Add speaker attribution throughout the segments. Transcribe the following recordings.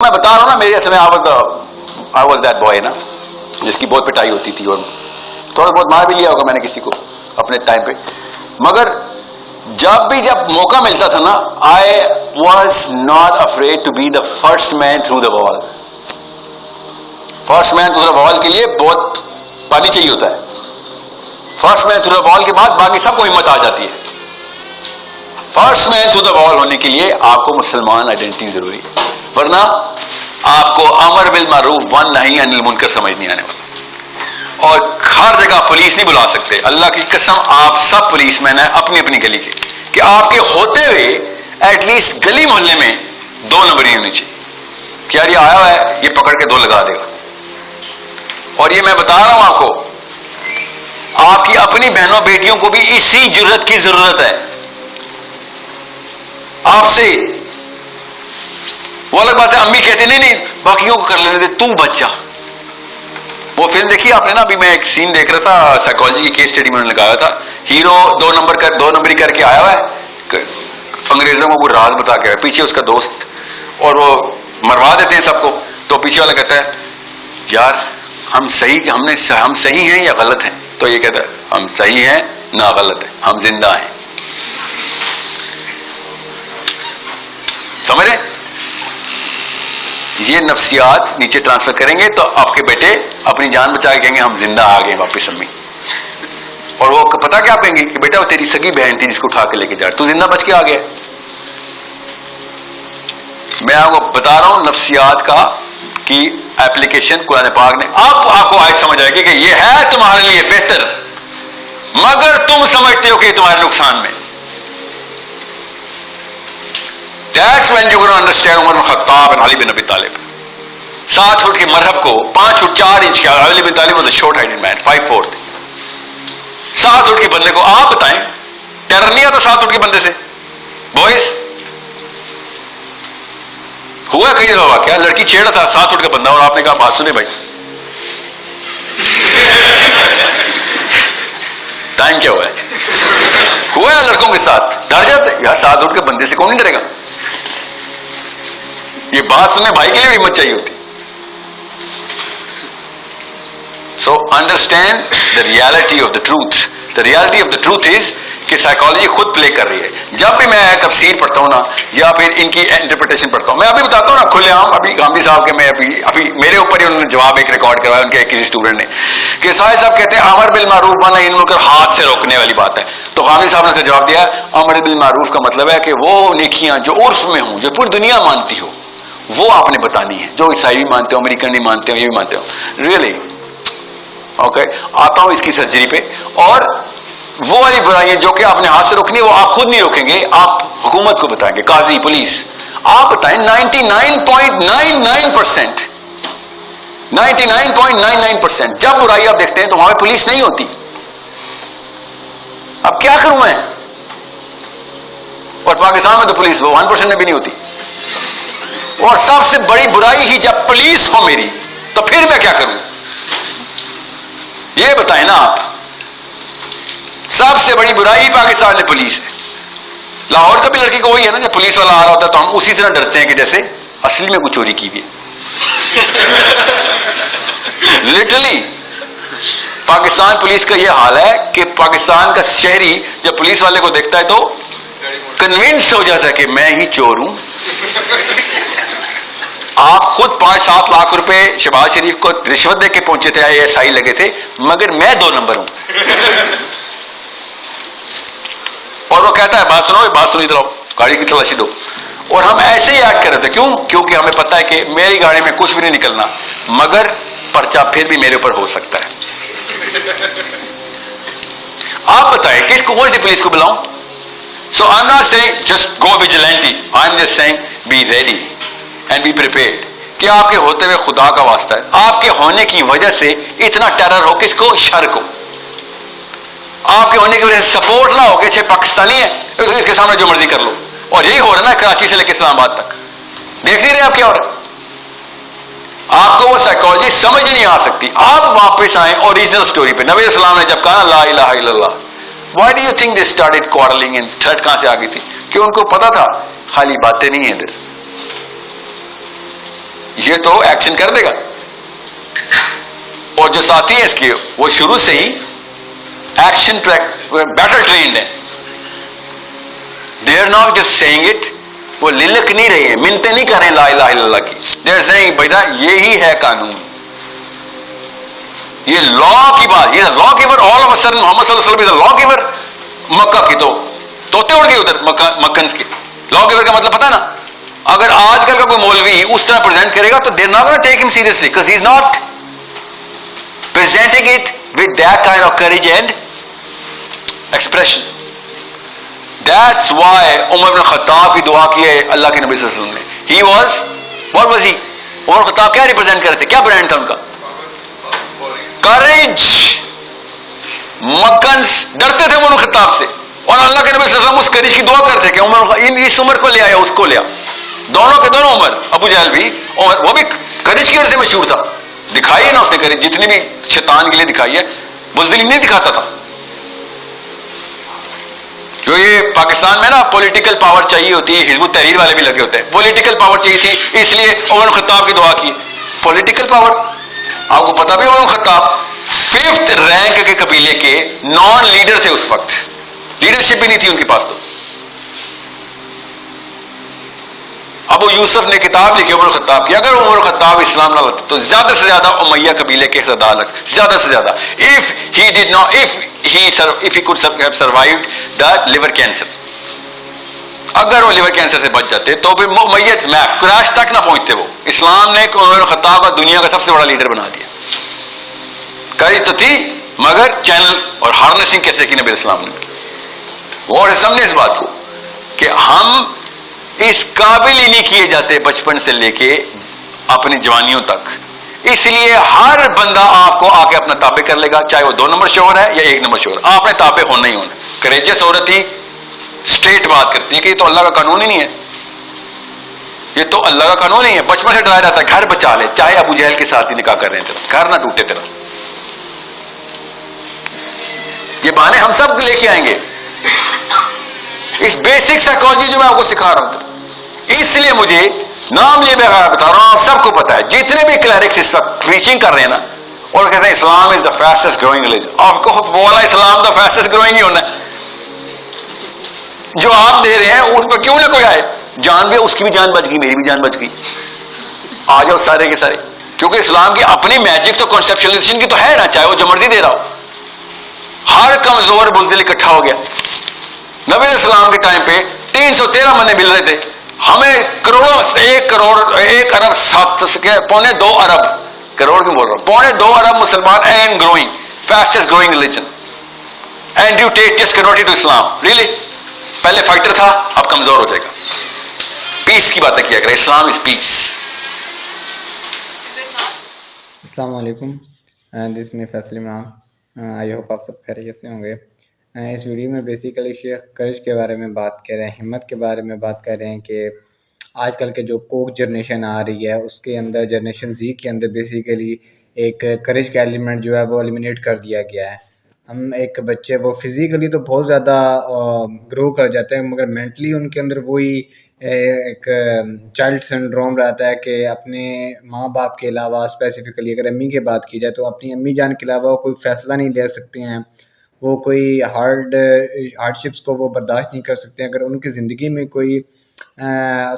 Speaker 1: میں بتا رہا ہوں نا، میرے اصل میں I was that boy نا، جس کی بہت پٹائی ہوتی تھی اور تھوڑا بہت مار بھی لیا ہوگا میں نے کسی کو اپنے ٹائم پہ، مگر جب موقع ملتا تھا نا I was not afraid to be the first man through the wall. First man through the wall کے لیے بہت پانی چاہیے ہوتا ہے. First man through the wall کے بعد باقی سب کو ہمت آ جاتی ہے. فرسٹ مین تھرو دا وال ہونے کے لیے آپ کو مسلمان آئیڈینٹی ضروری ہے، ورنہ آپ کو امر بالمعروف ونہی عن المنکر سمجھ نہیں آنے والا. اور ہر جگہ پولیس نہیں بلا سکتے، اللہ کی قسم آپ سب پولیس مین ہیں اپنی اپنی گلی کے، کہ آپ کے ہوتے ہوئے ایٹ لیسٹ گلی محلے میں 2 نمبر ہی ہونی چاہیے کہ یار یہ آیا ہوا ہے، یہ پکڑ کے 2 لگا دے گا. اور یہ میں بتا رہا ہوں آپ کو، آپ کی اپنی بہنوں بیٹیوں کو بھی اسی جرت کی ضرورت ہے. آپ سے وہ الگ بات ہے، امی کہتے نہیں باقیوں کو کر لینے دے، تو بچہ. وہ فلم دیکھی آپ نے نا، ابھی میں ایک سین دیکھ رہا تھا سائیکالوجی کی کیس اسٹڈی میں انہوں نے لگایا تھا، ہیرو 2 نمبری کر کے آیا ہوا ہے، انگریزوں کو وہ راز بتا کے آیا، پیچھے اس کا دوست، اور وہ مروا دیتے ہیں سب کو. تو پیچھے والا کہتا ہے یار ہم صحیح ہیں یا غلط ہیں؟ تو یہ کہتا ہے ہم صحیح ہیں نہ غلط ہیں، ہم زندہ ہیں. سمجھ رہے؟ یہ نفسیات نیچے ٹرانسفر کریں گے تو آپ کے بیٹے اپنی جان بچا کے کہیں گے ہم زندہ آ گئے واپس امی. اور وہ پتا کیا کہیں گے کہ بیٹا وہ تیری سگی بہن تھی جس کو اٹھا کے لے کے جا، تو زندہ بچ کے آ گیا. میں آپ کو بتا رہا ہوں نفسیات کا کی ایپلیکیشن قرآن پاک نے آپ کو آج سمجھ آئے گی کہ یہ ہے تمہارے لیے بہتر، مگر تم سمجھتے ہو کہ یہ تمہارے نقصان میں. That's when you're going to understand عمر بن خطاب and علی بن ابی طالب. 7 فٹ کے مرہب کو 5 فٹ 4 انچ کا، علی بن طالب was a short heighted man 5'4". 7 fit کے بندے کو آپ بتائیں ٹیرر نہیں آتا 7 فٹ کے بندے سے؟ بوائز ہوا کئی دفعہ واقعہ، لڑکی چھیڑا تھا 7 فٹ کا بندہ، اور آپ نے کہا بات سنے بھائی ٹائم کیا ہوا ہے؟ ہوا ہے لڑکوں کے ساتھ، ڈر جاتے یار 7 فٹ کے بندے سے کون نہیں ڈرے گا. یہ بات سننے بھائی کے لیے بھی ہمت چاہیے ہوتی. So understand the reality of the truth. The reality of the truth is کہ سائیکالوجی خود پلے کر رہی ہے. جب بھی میں تفسیر پڑھتا ہوں نا یا پھر ان کی انٹرپریٹیشن پڑھتا ہوں، میں ابھی بتاتا ہوں نا کھلے عام، ابھی غامدی صاحب کے میں ابھی میرے اوپر ہی انہوں نے جواب ایک ریکارڈ کروایا ان کے کسی اسٹوڈنٹ نے، کہ ساحل صاحب کہتے ہیں امر بالمعروف ونہی عن المنکر ہاتھ سے روکنے والی بات ہے. تو غامدی صاحب نے اس کا جواب دیا امر بالمعروف کا مطلب ہے کہ وہ نیکیاں جو عرف میں ہوں، جو پوری دنیا مانتی ہو، وہ آپ نے بتانی ہے، جو عیسائی بھی مانتے ہو، امریکن نہیں مانتے ہو، یہ بھی مانتے ہو. ریئلی اوکے آتا ہوں اس کی سرجری پہ. اور وہ والی برائیاں جو کہ آپ نے ہاتھ سے روکنی ہے وہ آپ خود نہیں روکیں گے، آپ حکومت کو بتائیں گے، قاضی، پولیس. آپ بتائیں 99.99% 99.99% جب برائی آپ دیکھتے ہیں تو وہاں پہ پولیس نہیں ہوتی. اب کیا کروں میں؟ اور پاکستان میں تو پولیس 1% میں بھی نہیں ہوتی. اور سب سے بڑی برائی ہی جب پولیس ہو میری، تو پھر میں کیا کروں؟ یہ بتائیں نا آپ. سب سے بڑی برائی پاکستان میں پولیس ہے. لاہور کا بھی لڑکی کو وہی ہے نا، جب پولیس والا آ رہا ہوتا ہے تو ہم اسی طرح ڈرتے ہیں کہ جیسے اصلی میں کوئی چوری کی ہوئی ہے. لٹرلی پاکستان پولیس کا یہ حال ہے کہ پاکستان کا شہری جب پولیس والے کو دیکھتا ہے تو کنونس ہو جاتا ہے کہ میں ہی چور ہوں. آپ خود 5-7 لاکھ روپے شہباز شریف کو رشوت دے کے پہنچے تھے، ASI لگے تھے، مگر میں 2 نمبر ہوں. اور وہ کہتا ہے بات سنو ادھر آؤ، گاڑی کی تلاشی دو. اور ہم ایسے ہی ایڈ کر رہے تھے. کیوں؟ کیونکہ ہمیں پتا ہے کہ میری گاڑی میں کچھ بھی نہیں نکلنا، مگر پرچہ پھر بھی میرے اوپر ہو سکتا ہے. آپ بتائیں کس کو، کون سی پولیس کو بلاؤں؟ So I'm not saying just go vigilante. I'm just saying be ready and be prepared. کہ آپ کے ہوتے ہوئے خدا کا واسطہ ہے، آپ کے ہونے کی وجہ سے اتنا ٹیرر ہو کس کو؟ شر کو. آپ کے ہونے کی وجہ سے سپورٹ نہ ہو کہ اچھے پاکستانی ہے اس کے سامنے جو مرضی کر لو. اور یہی ہو رہا ہے نا کراچی سے لے کے اسلام آباد تک. دیکھ نہیں رہے آپ کیا ہو رہا ہے؟ آپ کو وہ سائیکالوجی سمجھ نہیں آ سکتی. آپ واپس آئیں اوریجنل سٹوری پہ. نبی السلام نے جب کہا لا الہ الا اللہ، why do you think they started quarreling and threat کہاں سے آ گئی تھی؟ کہ ان کو پتا تھا خالی باتیں نہیں ہیں ادھر. یہ تو ایکشن کر دے گا. اور جو ساتھی ہیں اس کے وہ شروع سے ہی ایکشن بیٹل ٹرینڈ ہے. They are not just seeing it. وہ للک نہیں رہے ہیں, منتیں نہیں کر رہے ہیں لا الہ الا اللہ کی. دے آر سیئنگ بیٹا یہی ہے قانون, یہ لا کی بات. یہ لا گیور آل آف سڈن محمد صلی اللہ علیہ وسلم لا گیور. مکہ کی تو توتے اڑ گئے ادھر مکنز کے. لا گیور کا مطلب پتا ہے نا. اگر آج کل کا کوئی مولوی اس طرح پریزنٹ کرے گا تو دے ناٹ گونا ٹیک ہم seriously because he is not presenting it with that kind of courage and expression. That's why Umar ibn Khattab کی دعا کی ہے اللہ کے نبی صلی اللہ علیہ وسلم نے. He was, what was he? عمر خطاب کیا ریپرزینٹ کرتے تھے, کیا برانڈ تھا ان کا؟ courage. مکنز ڈرتے تھے عمر خطاب سے, اور اللہ کے نبی صلی اللہ علیہ وسلم اس courage کی دعا کرتے کہ عمر اس عمر کو لے آیا اس کو لیا. دونوں کے دونوں عمر, ابو جہل بھی عمر, وہ بھی courage کی وجہ سے مشہور تھا. دکھائی ہے نا اس نے کرے جتنی بھی شیطان کے لیے دکھائی ہے, بزدلی نہیں دکھاتا تھا. جو یہ پاکستان میں نا پولیٹیکل پاور چاہیے ہوتی ہے, حزب التحریر والے بھی لگے ہوتے ہیں, پولیٹیکل پاور چاہیے تھی اس لیے عمر خطاب کی دعا کی. پولیٹیکل پاور آپ کو پتا بھی, عمر خطاب 5th رینک کے قبیلے کے نان لیڈر تھے اس وقت, لیڈرشپ بھی نہیں تھی ان کے پاس. تو ابو یوسف نے کتاب لکھی عمر خطاب کی, اگر عمر خطاب اسلام نہ لاتا تو زیادہ سے زیادہ امیہ قبیلے کے سردار زیادہ سے زیادہ, if he could have survived the liver cancer, اگر وہ لیور کینسر سے بچ جاتے تو پھر میت میں کراش تک نہ پہنچتے. وہ اسلام نے عمر خطاب کا دنیا کا سب سے بڑا لیڈر بنا دیا. کریج تو تھی مگر چینل اور ہارنسنگ کیسے کی نبی اسلام نے. اور سمجھے اس بات کو کہ ہم اس قابل ہی نہیں کیے جاتے بچپن سے لے کے اپنی جوانیوں تک. اس لیے ہر بندہ آپ کو آ کے اپنا تابع کر لے گا, چاہے وہ 2 نمبر شوہر ہے یا 1 نمبر شوہر, آپ نے تابع ہونا ہی ہونا. کریجس عورت ہی اسٹریٹ بات کرتی ہے کہ یہ تو اللہ کا قانون ہی نہیں ہے, یہ تو اللہ کا قانون نہیں ہے. بچپن سے ڈرایا جاتا ہے گھر بچا لے, چاہے ابو جہل کے ساتھ ہی نکاح کر رہے ہیں تیرا, گھر نہ ٹوٹے تیرا. یہ بہانے ہم سب لے کے آئیں گے. اس بیسک سائیکالوجی جو میں آپ کو سکھا رہا ہوں, اس لیے مجھے نام لیے بغیر بتا رہا ہوں, آپ سب کو پتا ہے جتنے بھی کلیرکس اس وقت پریچنگ کر رہے ہیں نا اور کہتے ہیں اسلام از دا فاسٹسٹ گروئنگ ریلیجن, آپ کو بولا اسلام دا فاسٹسٹ گروئنگ ہی ہونا ہے. جو آپ دے رہے ہیں اس پر کیوں نہ کوئی آئے, جان بھی اس کی بھی جان بچ گئی, میری بھی جان بچ گئی. آ جاؤ سارے کے سارے, کیونکہ اسلام کی اپنی میجک تو کنسپشنلائزیشن کی تو ہے نا, چاہے وہ جو مرضی دے رہا ہو. ہر کمزور بزدل اکٹھا ہو گیا. نبی علیہ السلام کے ٹائم پہ 313 منے مل رہے تھے, ہمیں کروڑوں, 1 کروڑ 1 ارب 2.25 ارب, کروڑ کیوں بول رہا ہوں, 2.25 ارب مسلمان and growing, fastest growing religion, and you take just converted to Islam. Really پہلے فائٹر تھا, اب کمزور ہو جائے گا. پیس کی باتیں کیا کرے, اسلام از پیس.
Speaker 2: السلام علیکم, دس میں فیصل امام. آئی ہوپ آپ سب خیریت سے ہوں گے. اس ویڈیو میں بیسیکلی شیخ کرج کے بارے میں بات کر رہے ہیں, ہمت کے بارے میں بات کر رہے ہیں کہ آج کل کے جو کوک جنریشن آ رہی ہے اس کے اندر, جنریشن زی کے اندر بیسیکلی ایک کرج کا ایلیمنٹ جو ہے وہ ایلیمنیٹ کر دیا گیا ہے. ہم ایک بچے وہ فزیکلی تو بہت زیادہ گرو کر جاتے ہیں مگر مینٹلی ان کے اندر وہی ایک چائلڈ سنڈروم رہتا ہے کہ اپنے ماں باپ کے علاوہ, اسپیسیفکلی اگر امی کی بات کی جائے تو اپنی امی جان کے علاوہ وہ کوئی فیصلہ نہیں لے سکتے ہیں, وہ کوئی ہارڈ شپس کو وہ برداشت نہیں کر سکتے ہیں. اگر ان کی زندگی میں کوئی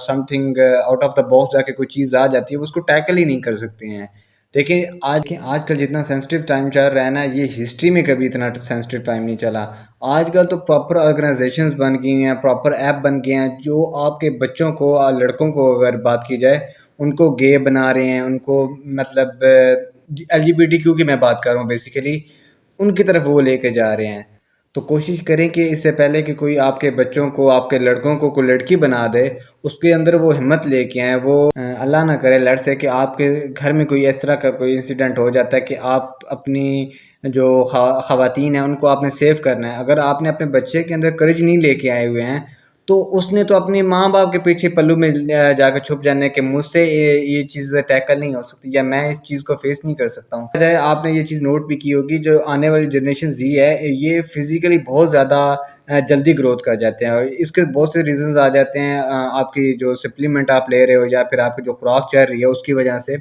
Speaker 2: some thing out of the box جا کے کوئی چیز آ جاتی ہے وہ اس کو ٹیکل ہی نہیں کر سکتے ہیں. دیکھیں آج کل جتنا سینسٹیو ٹائم چل رہا ہے نا, یہ ہسٹری میں کبھی اتنا سینسٹیو ٹائم نہیں چلا. آج کل تو پراپر آرگنائزیشنز بن گئی ہیں, پراپر ایپ بن گئے ہیں جو آپ کے بچوں کو, لڑکوں کو اگر بات کی جائے, ان کو گے بنا رہے ہیں, ان کو مطلب LGBTQ کی میں بات کر رہا ہوں بیسیکلی, ان کی طرف وہ لے کے جا رہے ہیں. تو کوشش کریں کہ اس سے پہلے کہ کوئی آپ کے بچوں کو, آپ کے لڑکوں کو کوئی لڑکی بنا دے, اس کے اندر وہ ہمت لے کے آئیں. وہ اللہ نہ کرے لیٹ سے کہ آپ کے گھر میں کوئی اس طرح کا کوئی انسیڈنٹ ہو جاتا ہے کہ آپ اپنی جو خواتین ہیں ان کو آپ نے سیو کرنا ہے. اگر آپ نے اپنے بچے کے اندر کرج نہیں لے کے آئے ہوئے ہیں تو اس نے تو اپنے ماں باپ کے پیچھے پلو میں جا کے چھپ جانا ہے کہ مجھ سے یہ چیز ٹیکل نہیں ہو سکتی یا میں اس چیز کو فیس نہیں کر سکتا ہوں. آپ نے یہ چیز نوٹ بھی کی ہوگی، جو آنے والی جنریشن زی ہے یہ فزیکلی بہت زیادہ جلدی گروتھ کر جاتے ہیں، اور اس کے بہت سے ریزنز آ جاتے ہیں. آپ کی جو سپلیمنٹ آپ لے رہے ہو یا پھر آپ کی جو خوراک چل رہی ہے اس کی وجہ سے.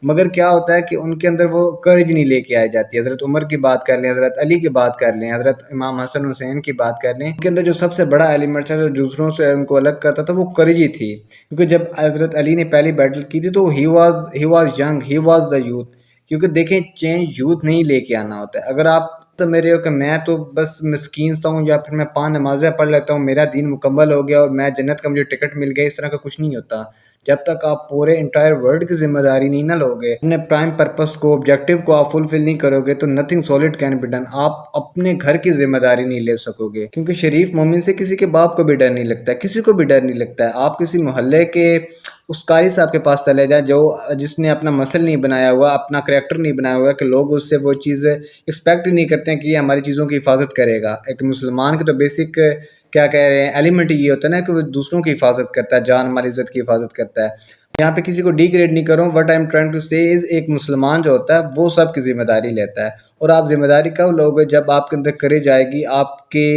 Speaker 2: مگر کیا ہوتا ہے کہ ان کے اندر وہ کریج نہیں لے کے آئی جاتی. حضرت عمر کی بات کر لیں، حضرت علی کی بات کر لیں، حضرت امام حسن حسین کی بات کر لیں، ان کے اندر جو سب سے بڑا ایلیمنٹ تھا جو دوسروں سے ان کو الگ کرتا تھا وہ کریج ہی تھی. کیونکہ جب حضرت علی نے پہلی بیٹل کی تھی تو he was young, he was the youth. کیونکہ دیکھیں چینج یوتھ نہیں لے کے آنا ہوتا ہے. اگر آپ سمجھ رہے ہو کہ میں تو بس مسکین سا ہوں یا پھر میں 5 نمازیں پڑھ لیتا ہوں، میرا دین مکمل ہو گیا اور میں جنت کا مجھے ٹکٹ مل گیا، اس طرح کا کچھ نہیں ہوتا. جب تک آپ پورے انٹائر ورلڈ کی ذمہ داری نہیں نہ لوگے، اپنے پرائم پرپس کو، آبجیکٹیو کو آپ فلفل نہیں کرو گے تو nothing should can be done. آپ اپنے گھر کی ذمہ داری نہیں لے سکو گے. کیونکہ شریف مومن سے کسی کے باپ کو بھی ڈر نہیں لگتا ہے، کسی کو بھی ڈر نہیں لگتا ہے. آپ کسی محلے کے اس قاری صاحب کے پاس چلے جائیں جس نے اپنا مسل نہیں بنایا ہوا، اپنا کریکٹر نہیں بنایا ہوا کہ لوگ اس سے وہ چیز ایکسپیکٹ نہیں کرتے ہیں کہ یہ ہماری چیزوں کی حفاظت کرے گا. ایک مسلمان کے تو بیسک کیا کہہ رہے ہیں ایلیمنٹ یہ ہوتا ہے نا کہ وہ دوسروں کی حفاظت کرتا ہے، جان مال عزت کی حفاظت کرتا ہے. یہاں پہ کسی کو ڈی گریڈ نہیں کروں. What I am trying to say is ایک مسلمان جو ہوتا ہے وہ سب کی ذمہ داری لیتا ہے. اور آپ ذمہ داری کب لوگے؟ جب آپ کے اندر کریج آئے گی، آپ کے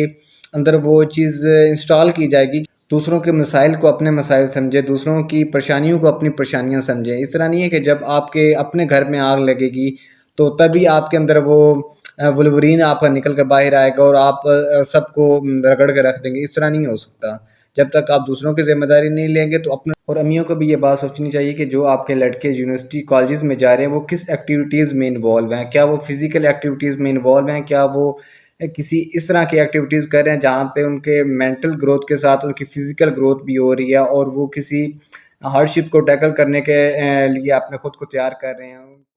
Speaker 2: اندر وہ چیز انسٹال کی جائے گی، دوسروں کے مسائل کو اپنے مسائل سمجھے، دوسروں کی پریشانیوں کو اپنی پریشانیاں سمجھے. اس طرح نہیں ہے کہ جب آپ کے اپنے گھر میں آگ لگے گی تو تبھی آپ کے اندر وہ ولورین آپ کا نکل کے باہر آئے گا اور آپ سب کو رگڑ کے رکھ دیں گے. اس طرح نہیں ہو سکتا. جب تک آپ دوسروں کی ذمہ داری نہیں لیں گے تو اپنے. اور امیوں کو بھی یہ بات سوچنی چاہیے کہ جو آپ کے لڑکے یونیورسٹی کالجز میں جا رہے ہیں وہ کس ایکٹیویٹیز میں انوالو ہیں. کیا وہ فزیکل ایکٹیویٹیز میں انوالو ہیں؟ کیا وہ کسی اس طرح کی ایکٹیویٹیز کر رہے ہیں جہاں پہ ان کے مینٹل گروتھ کے ساتھ ان کی فزیکل گروتھ بھی ہو رہی ہے اور وہ کسی ہارڈ شپ کو ٹیکل کرنے کے لیے اپنے خود کو تیار کر رہے ہیں؟